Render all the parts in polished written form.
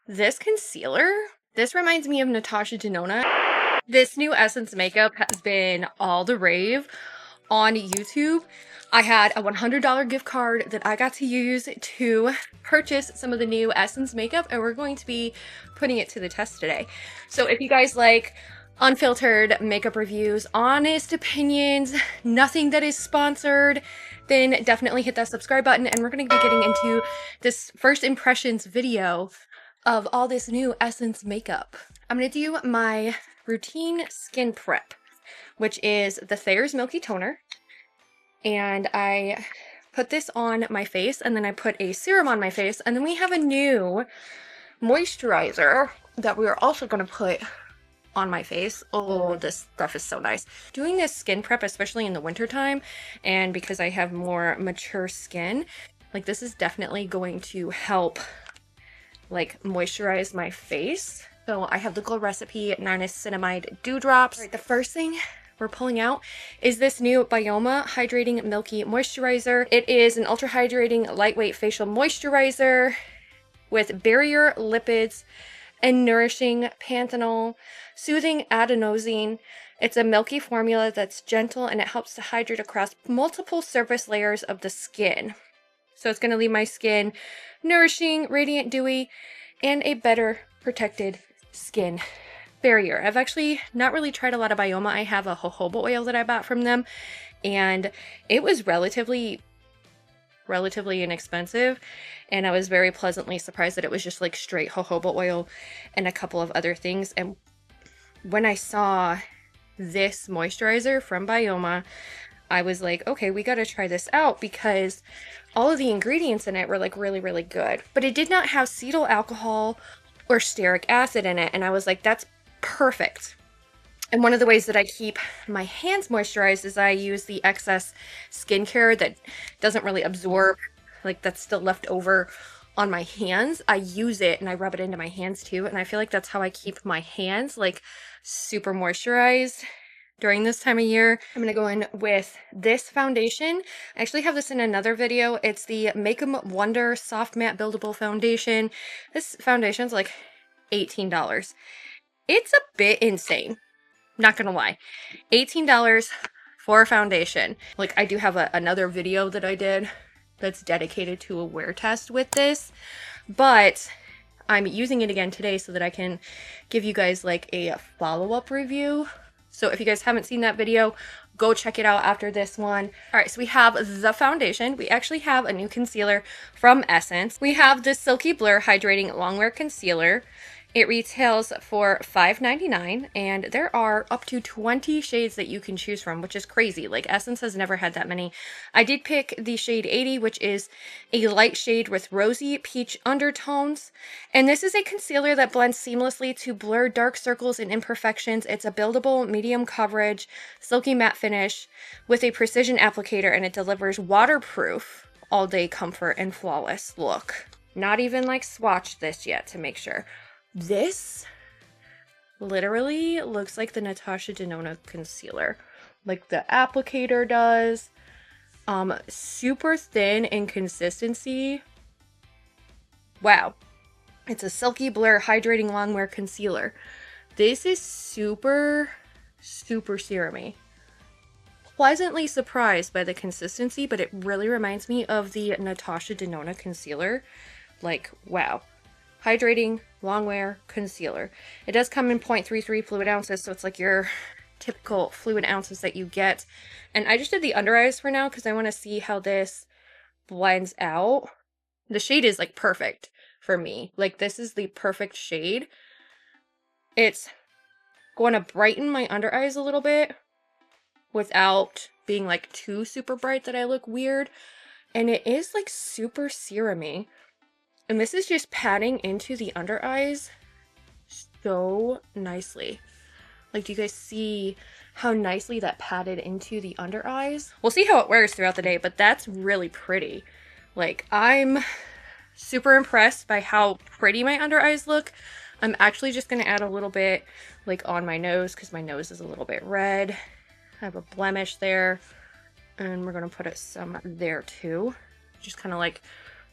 This concealer, this reminds me of Natasha Denona. This new Essence makeup has been all the rave on YouTube. I had a $100 gift card that I got to use to purchase some of the new Essence makeup, and we're going to be putting it to the test today. So if you guys like unfiltered makeup reviews, honest opinions, nothing that is sponsored, then definitely hit that subscribe button, and we're going to be getting into this first impressions video of all this new Essence makeup. I'm going to do my routine skin prep, which is the Thayer's Milky Toner. And I put this on my face, and then I put a serum on my face, and then we have a new moisturizer that we are also going to put on my face. Oh, this stuff is so nice. Doing this skin prep, especially in the wintertime, and because I have more mature skin, like this is definitely going to help like moisturize my face. So I have the Glow Recipe Niacinamide Dewdrops. All right, the first thing we're pulling out is this new Bioma Hydrating Milky Moisturizer. It is an ultra hydrating lightweight facial moisturizer with barrier lipids and nourishing panthenol, soothing adenosine. It's a milky formula that's gentle and it helps to hydrate across multiple surface layers of the skin. So it's going to leave my skin nourishing, radiant, dewy, and a better protected skin barrier. I've actually not really tried a lot of Bioma. I have a jojoba oil that I bought from them, and it was relatively inexpensive, and I was very pleasantly surprised that it was just like straight jojoba oil and a couple of other things. And when I saw this moisturizer from Bioma, I was like, okay, we got to try this out because all of the ingredients in it were like really, really good. But it did not have cetyl alcohol or stearic acid in it. And I was like, that's perfect. And one of the ways that I keep my hands moisturized is I use the excess skincare that doesn't really absorb, like that's still left over on my hands. I use it and I rub it into my hands too. And I feel like that's how I keep my hands like super moisturized during this time of year. I'm going to go in with this foundation. I actually have this in another video. It's the Makeup Wonder Soft Matte Buildable Foundation. This foundation's like $18. It's a bit insane. Not gonna lie. $18 for a foundation. Like I do have another video that I did that's dedicated to a wear test with this, but I'm using it again today so that I can give you guys like a follow-up review. So if you guys haven't seen that video, go check it out after this one. All right, so we have the foundation. We actually have a new concealer from Essence. We have the Silky Blur Hydrating Longwear Concealer. It retails for $5.99, and there are up to 20 shades that you can choose from, which is crazy. Like, Essence has never had that many. I did pick the shade 80, which is a light shade with rosy peach undertones. And this is a concealer that blends seamlessly to blur dark circles and imperfections. It's a buildable, medium coverage, silky matte finish with a precision applicator, and it delivers waterproof, all-day comfort, and flawless look. Not even, like, swatched this yet to make sure. This literally looks like the Natasha Denona concealer. Like the applicator does. Super thin in consistency. Wow. It's a Silky Blur Hydrating Longwear Concealer. This is super, super serumy. Pleasantly surprised by the consistency, but it really reminds me of the Natasha Denona concealer. Like, wow. Hydrating Longwear Concealer. It does come in 0.33 fluid ounces, so it's like your typical fluid ounces that you get. And I just did the under eyes for now because I want to see how this blends out. The shade is like perfect for me. Like this is the perfect shade. It's going to brighten my under eyes a little bit without being like too super bright that I look weird. And it is like super serumy. And this is just patting into the under eyes so nicely. Like, do you guys see how nicely that patted into the under eyes? We'll see how it wears throughout the day, but that's really pretty. Like, I'm super impressed by how pretty my under eyes look. I'm actually just going to add a little bit, like, on my nose because my nose is a little bit red. I have a blemish there. And we're going to put it some there, too. Just kind of, like,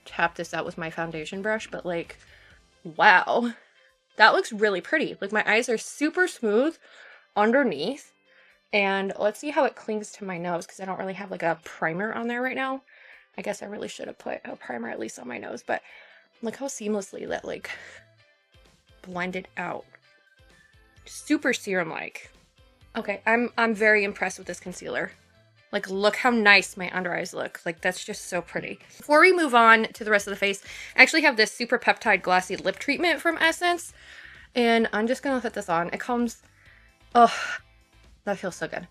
tap this out with my foundation brush, but like Wow, that looks really pretty. Like my eyes are super smooth underneath. And let's see how it clings to my nose because I don't really have like a primer on there right now. I guess I really should have put a primer at least on my nose, but look how seamlessly that like blended out. Super serum-like. Okay, I'm very impressed with this concealer. Like, look how nice my under eyes look. Like, that's just so pretty. Before we move on to the rest of the face, I actually have this Super Peptide Glossy Lip Treatment from Essence. And I'm just gonna put this on. It comes... Oh, that feels so good.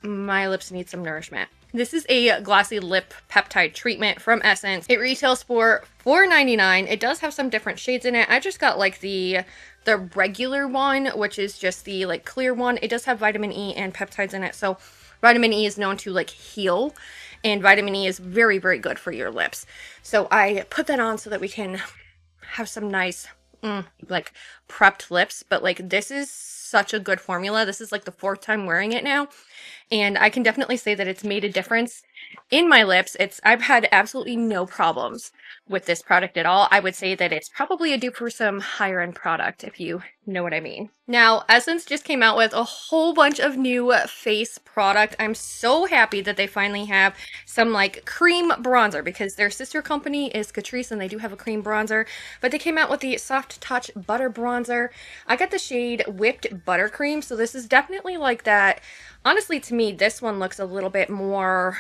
My lips need some nourishment. This is a glossy lip peptide treatment from Essence. It retails for $4.99. It does have some different shades in it. I just got like the regular one, which is just the like clear one. It does have vitamin E and peptides in it. So vitamin E is known to like heal, and vitamin E is very, very good for your lips. So I put that on so that we can have some nice like prepped lips. But like this is such a good formula. This is like the 4th time wearing it now. And I can definitely say that it's made a difference in my lips. I've had absolutely no problems with this product at all. I would say that it's probably a dupe for some higher end product, if you know what I mean. Now, Essence just came out with a whole bunch of new face product. I'm so happy that they finally have some like cream bronzer because their sister company is Catrice and they do have a cream bronzer, but they came out with the Soft Touch Butter Bronzer. I got the shade Whipped Buttercream, so this is definitely like that. Honestly, to me, this one looks a little bit more,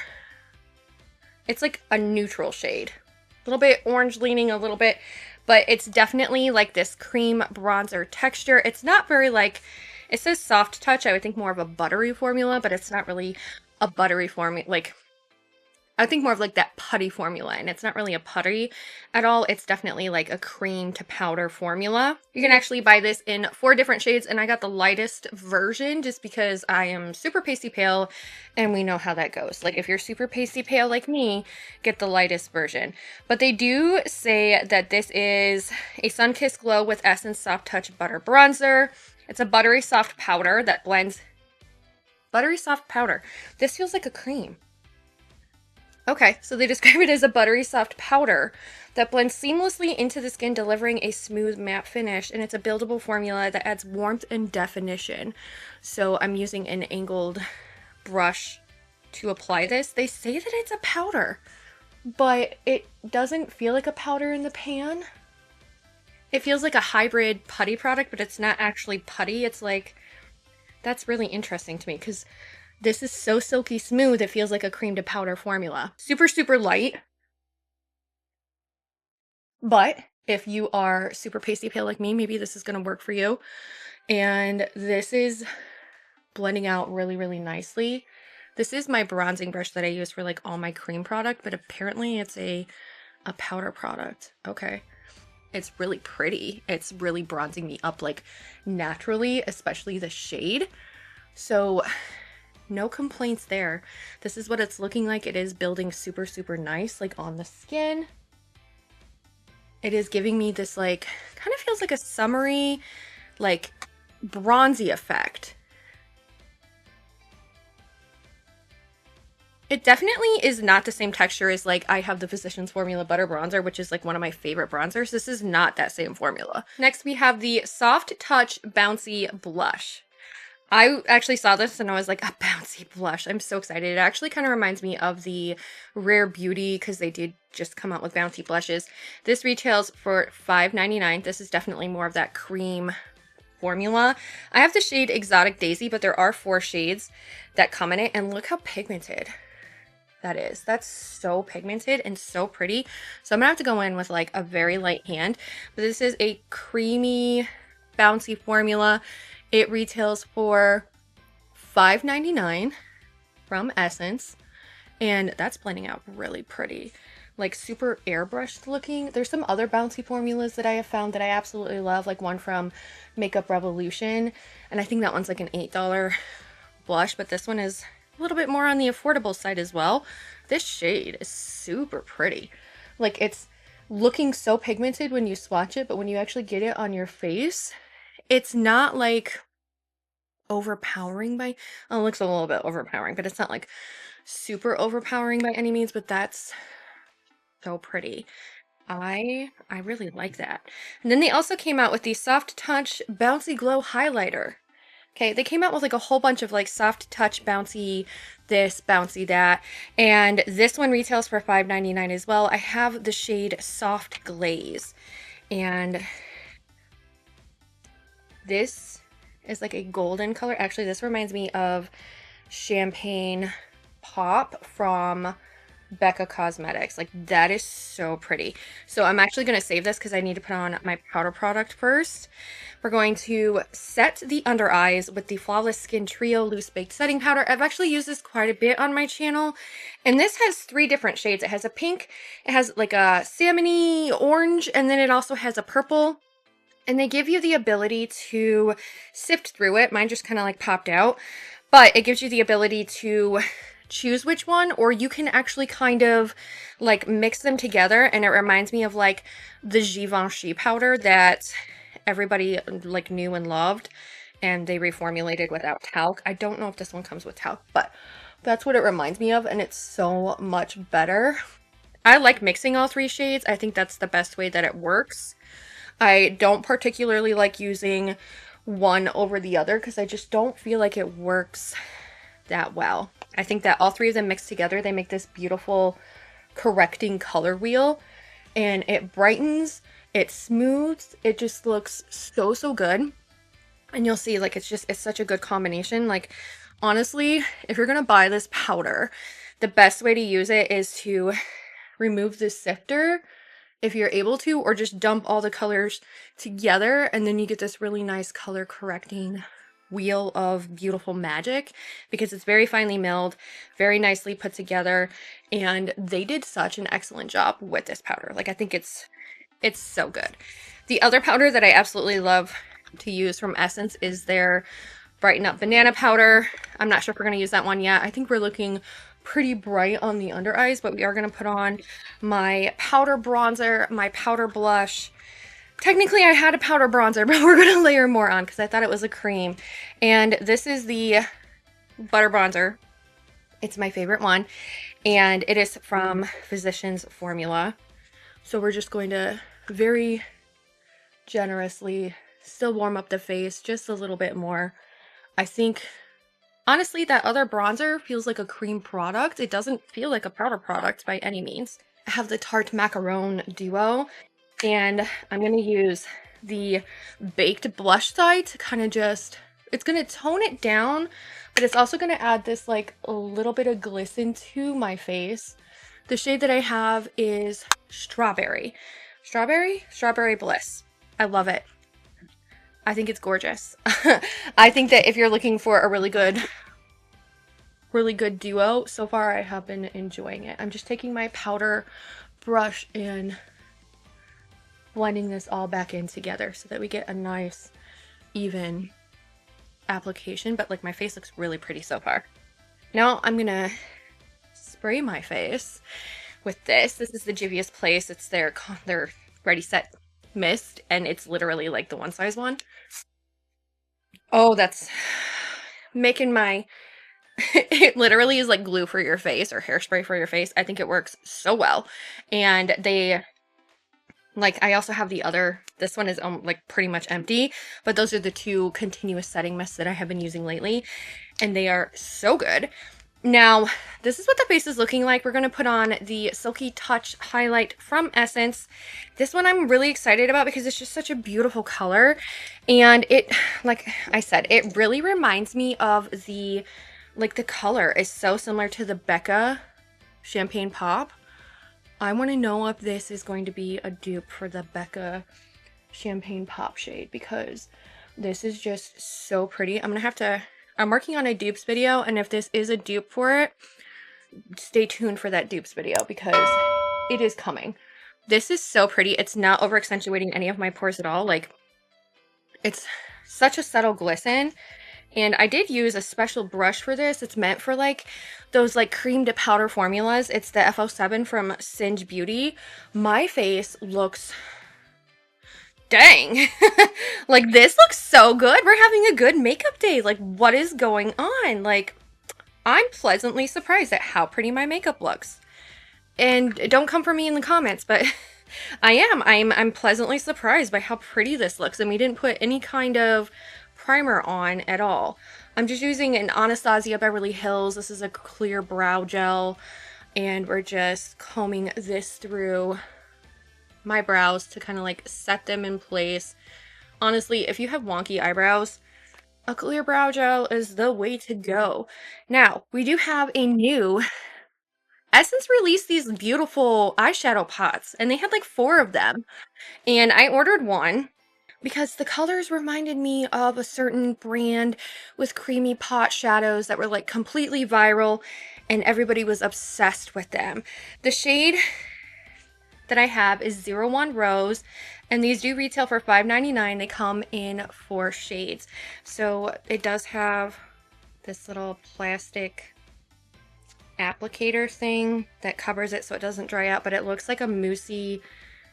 it's like a neutral shade. A little bit orange leaning a little bit, but it's definitely like this cream bronzer texture. It's not very like, it says soft touch. I would think more of a buttery formula, but it's not really a buttery formula. Like, I think more of like that putty formula, and it's not really a putty at all. It's definitely like a cream to powder formula. You can actually buy this in 4 different shades, and I got the lightest version just because I am super pasty pale, and we know how that goes. Like if you're super pasty pale like me, get the lightest version. But they do say that this is a Sun-Kissed Glow with Essence Soft Touch Butter Bronzer. It's a buttery soft powder that blends... Buttery soft powder. This feels like a cream. Okay, so they describe it as a buttery soft powder that blends seamlessly into the skin, delivering a smooth matte finish, and it's a buildable formula that adds warmth and definition. So I'm using an angled brush to apply this. They say that it's a powder, but it doesn't feel like a powder in the pan. It feels like a hybrid putty product, but it's not actually putty. It's like, that's really interesting to me because this is so silky smooth, it feels like a cream to powder formula. Super, super light. But if you are super pasty pale like me, maybe this is going to work for you. And this is blending out really, really nicely. This is my bronzing brush that I use for like all my cream product, but apparently it's a powder product. Okay. It's really pretty. It's really bronzing me up like naturally, especially the shade. So no complaints there. This is what it's looking like. It is building super, super nice, like on the skin. It is giving me this like, kind of feels like a summery, like bronzy effect. It definitely is not the same texture as like I have the Physicians Formula Butter Bronzer, which is like one of my favorite bronzers. This is not that same formula. Next we have the Soft Touch Bouncy Blush. I actually saw this and I was like, a bouncy blush. I'm so excited. It actually kind of reminds me of the Rare Beauty because they did just come out with bouncy blushes. This retails for $5.99. This is definitely more of that cream formula. I have the shade Exotic Daisy, but there are 4 shades that come in it. And look how pigmented that is. That's so pigmented and so pretty. So I'm gonna have to go in with like a very light hand. But this is a creamy, bouncy formula. It retails for $5.99 from Essence, and that's blending out really pretty, like super airbrushed looking. There's some other bouncy formulas that I have found that I absolutely love, like one from Makeup Revolution, and I think that one's like an $8 blush, but this one is a little bit more on the affordable side as well. This shade is super pretty. Like it's looking so pigmented when you swatch it, but when you actually get it on your face, it's not like overpowering by, oh, it looks a little bit overpowering, but it's not like super overpowering by any means, but that's so pretty. I really like that. And then they also came out with the Soft Touch Bouncy Glow Highlighter. Okay, they came out with like a whole bunch of like soft touch bouncy this, bouncy that, and this one retails for $5.99 as well. I have the shade Soft Glaze, and this is like a golden color. Actually, this reminds me of Champagne Pop from Becca Cosmetics. Like, that is so pretty. So I'm actually going to save this because I need to put on my powder product first. We're going to set the under eyes with the Flawless Skin Trio Loose Baked Setting Powder. I've actually used this quite a bit on my channel, and this has 3 different shades. It has a pink, it has like a salmony orange, and then it also has a purple. And they give you the ability to sift through it. Mine just kind of like popped out, but it gives you the ability to choose which one, or you can actually kind of like mix them together. And it reminds me of like the Givenchy powder that everybody like knew and loved, and they reformulated without talc. I don't know if this one comes with talc, but that's what it reminds me of, and it's so much better. I like mixing all 3 shades. I think that's the best way that it works. I don't particularly like using one over the other because I just don't feel like it works that well. I think that all 3 of them mixed together, they make this beautiful correcting color wheel, and it brightens, it smooths, it just looks so, so good. And you'll see, like, it's such a good combination. Like, honestly, if you're gonna buy this powder, the best way to use it is to remove the sifter if you're able to, or just dump all the colors together, and then you get this really nice color correcting wheel of beautiful magic, because it's very finely milled, very nicely put together, and they did such an excellent job with this powder. Like, I think it's so good. The other powder that I absolutely love to use from Essence is their Brighten Up Banana Powder. I'm not sure if we're going to use that one yet. I think we're looking pretty bright on the under eyes, but we are going to put on my powder bronzer, my powder blush. Technically, I had a powder bronzer, but we're going to layer more on because I thought it was a cream. And this is the Butter Bronzer. It's my favorite one, and it is from Physicians Formula. So we're just going to very generously still warm up the face just a little bit more. I think, honestly, that other bronzer feels like a cream product. It doesn't feel like a powder product by any means. I have the Tarte Macaron Duo, and I'm going to use the Baked Blush side to kind of just, it's going to tone it down, but it's also going to add this like a little bit of glisten to my face. The shade that I have is Strawberry. Strawberry Bliss. I love it. I think it's gorgeous. I think that if you're looking for a really good duo, so far I have been enjoying it. I'm just taking my powder brush and blending this all back in together so that we get a nice even application, but like my face looks really pretty so far. Now I'm gonna spray my face with this. This is the Juvia's Place. It's their Ready Set Mist, and it's literally like the one size one. Oh, that's making my it literally is like glue for your face or hairspray for your face. I think it works so well. And they, like, I also have the other, this one is like pretty much empty, but those are the 2 continuous setting mists that I have been using lately, and they are so good. Now, this is what the face is looking like. We're going to put on the Silky Touch Highlight from Essence. This one I'm really excited about because it's just such a beautiful color. And it, like I said, it really reminds me of the, like the color is so similar to the Becca Champagne Pop. I want to know if this is going to be a dupe for the Becca Champagne Pop shade, because this is just so pretty. I'm working on a dupes video, and if this is a dupe for it, stay tuned for that dupes video because it is coming. This is so pretty. It's not over accentuating any of my pores at all. Like, it's such a subtle glisten. And I did use a special brush for this. It's meant for like those like cream to powder formulas. It's the F07 from Singe Beauty. My face looks, dang, like this looks so good. We're having a good makeup day. Like, what is going on? Like, I'm pleasantly surprised at how pretty my makeup looks. And don't come for me in the comments, but I am. I'm pleasantly surprised by how pretty this looks, and we didn't put any kind of primer on at all. I'm just using an Anastasia Beverly Hills. This is a clear brow gel, and we're just combing this through my brows to kind of like set them in place. Honestly, if you have wonky eyebrows, a clear brow gel is the way to go. Now, we do have a new Essence released these beautiful eyeshadow pots, and they had like 4 of them. And I ordered one because the colors reminded me of a certain brand with creamy pot shadows that were like completely viral, and everybody was obsessed with them. The shade that I have is 01 Rose, and these do retail for $5.99. They come in 4 shades. So it does have this little plastic applicator thing that covers it so it doesn't dry out, but it looks like a moussey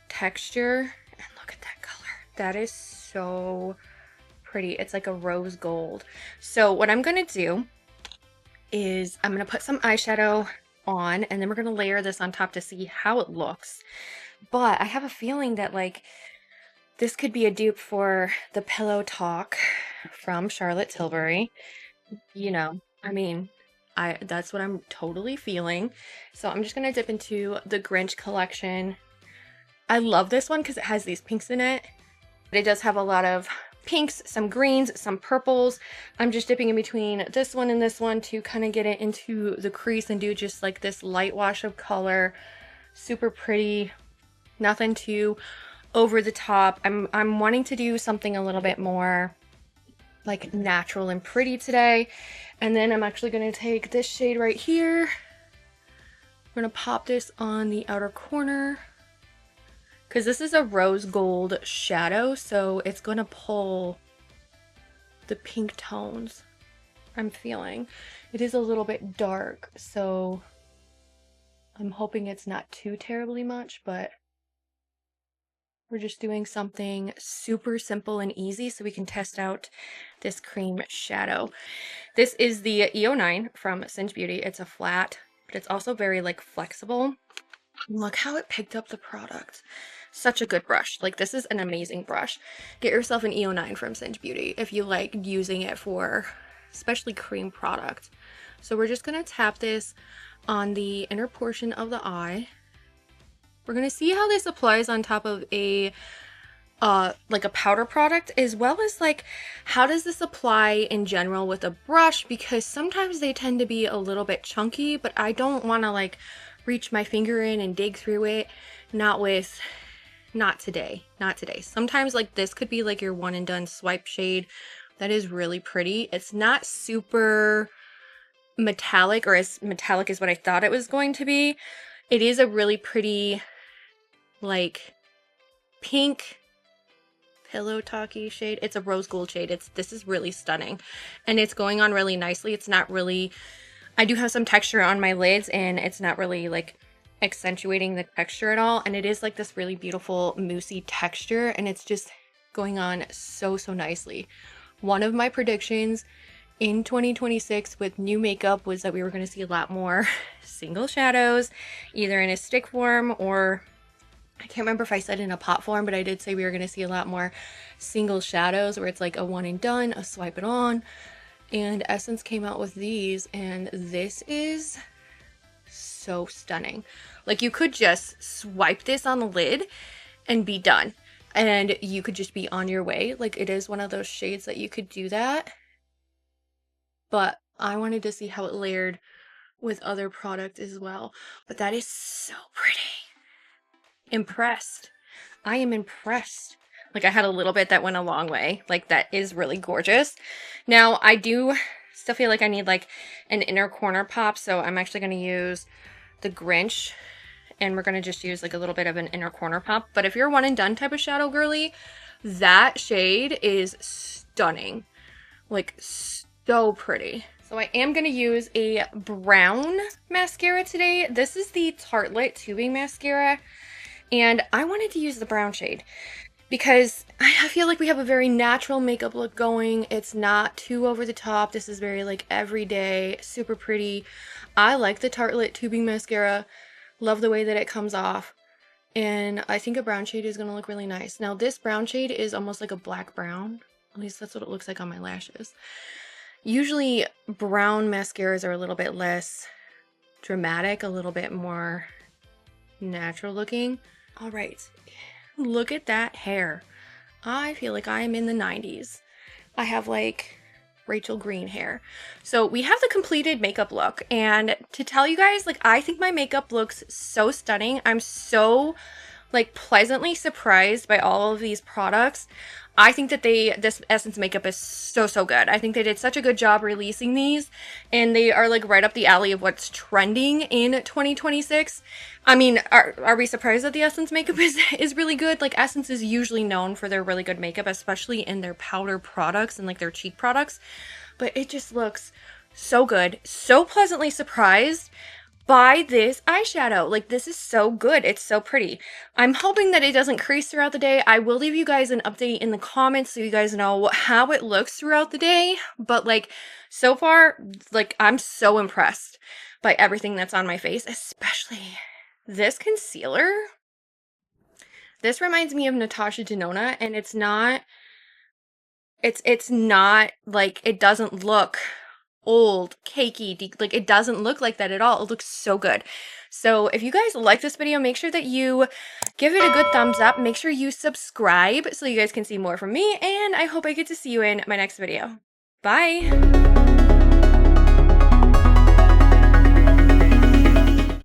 texture. And look at that color. That is so pretty. It's like a rose gold. So what I'm gonna do is I'm gonna put some eyeshadow on, and then we're gonna layer this on top to see how it looks. But I have a feeling that like this could be a dupe for the Pillow Talk from Charlotte Tilbury. You know, I mean, that's what I'm totally feeling. So I'm just gonna dip into the Grinch collection. I love this one because it has these pinks in it. It does have a lot of pinks, some greens, some purples. I'm just dipping in between this one and this one to kind of get it into the crease and do just like this light wash of color. Super pretty, nothing too over the top. I'm wanting to do something a little bit more like natural and pretty today. And then I'm actually going to take this shade right here. I'm going to pop this on the outer corner because this is a rose gold shadow, so it's going to pull the pink tones I'm feeling. It is a little bit dark, so I'm hoping it's not too terribly much, but we're just doing something super simple and easy so we can test out this cream shadow. This is the EO9 from Singe Beauty. It's a flat, but it's also very like flexible. Look how it picked up the product. Such a good brush. Like, this is an amazing brush. Get yourself an EO9 from Singe Beauty if you like using it for especially cream product. So we're just going to tap this on the inner portion of the eye. We're going to see how this applies on top of a like a powder product, as well as like how does this apply in general with a brush, because sometimes they tend to be a little bit chunky, but I don't want to like reach my finger in and dig through it. Not today. Sometimes like this could be like your one and done swipe shade that is really pretty. It's not super metallic, or as metallic as what I thought it was going to be. It is a really pretty like pink Pillow Talky shade. It's a rose gold shade. This is really stunning, and it's going on really nicely. It's not really, I do have some texture on my lids, and it's not really like accentuating the texture at all, and it is like this really beautiful moussey texture, and it's just going on so nicely. One of my predictions in 2026 with new makeup was that we were going to see a lot more single shadows, either in a stick form, or I can't remember if I said in a pot form, but I did say we were going to see a lot more single shadows where it's like a one and done, a swipe it on. And Essence came out with these, and this is so stunning. Like, you could just swipe this on the lid and be done, and you could just be on your way. Like, it is one of those shades that you could do that, but I wanted to see how it layered with other product as well. But that is so pretty. Impressed. I am impressed. Like, I had a little bit that went a long way. Like, that is really gorgeous. Now, I do still feel like I need like an inner corner pop, so I'm actually going to use the Grinch, and we're going to just use like a little bit of an inner corner pop. But if you're a one and done type of shadow girly, that shade is stunning. Like, so pretty. So I am going to use a brown mascara today. This is the Tartelette Tubing Mascara, and I wanted to use the brown shade because I feel like we have a very natural makeup look going. It's not too over the top. This is very like everyday, super pretty. I like the Tartelette Tubing Mascara. Love the way that it comes off. And I think a brown shade is going to look really nice. Now this brown shade is almost like a black brown. At least that's what it looks like on my lashes. Usually brown mascaras are a little bit less dramatic, a little bit more natural looking. All right, look at that hair. I feel like I'm in the 90s. I have like Rachel Green hair. So we have the completed makeup look, and to tell you guys, like, I think my makeup looks so stunning. I'm so like pleasantly surprised by all of these products. I think that this Essence makeup is so good. I think they did such a good job releasing these, and they are like right up the alley of what's trending in 2026. I mean, are we surprised that the Essence makeup is really good? Like, Essence is usually known for their really good makeup, especially in their powder products and like their cheek products. But it just looks so good. So pleasantly surprised by this eyeshadow. Like, this is so good. It's so pretty. I'm hoping that it doesn't crease throughout the day. I will leave you guys an update in the comments so you guys know how it looks throughout the day. But like, so far, like, I'm so impressed by everything that's on my face, especially this concealer. This reminds me of Natasha Denona, and it's not like, it doesn't look old, cakey, like, it doesn't look like that at all. It looks so good. So if you guys like this video, make sure that you give it a good thumbs up. Make sure you subscribe so you guys can see more from me, and I hope I get to see you in my next video. Bye!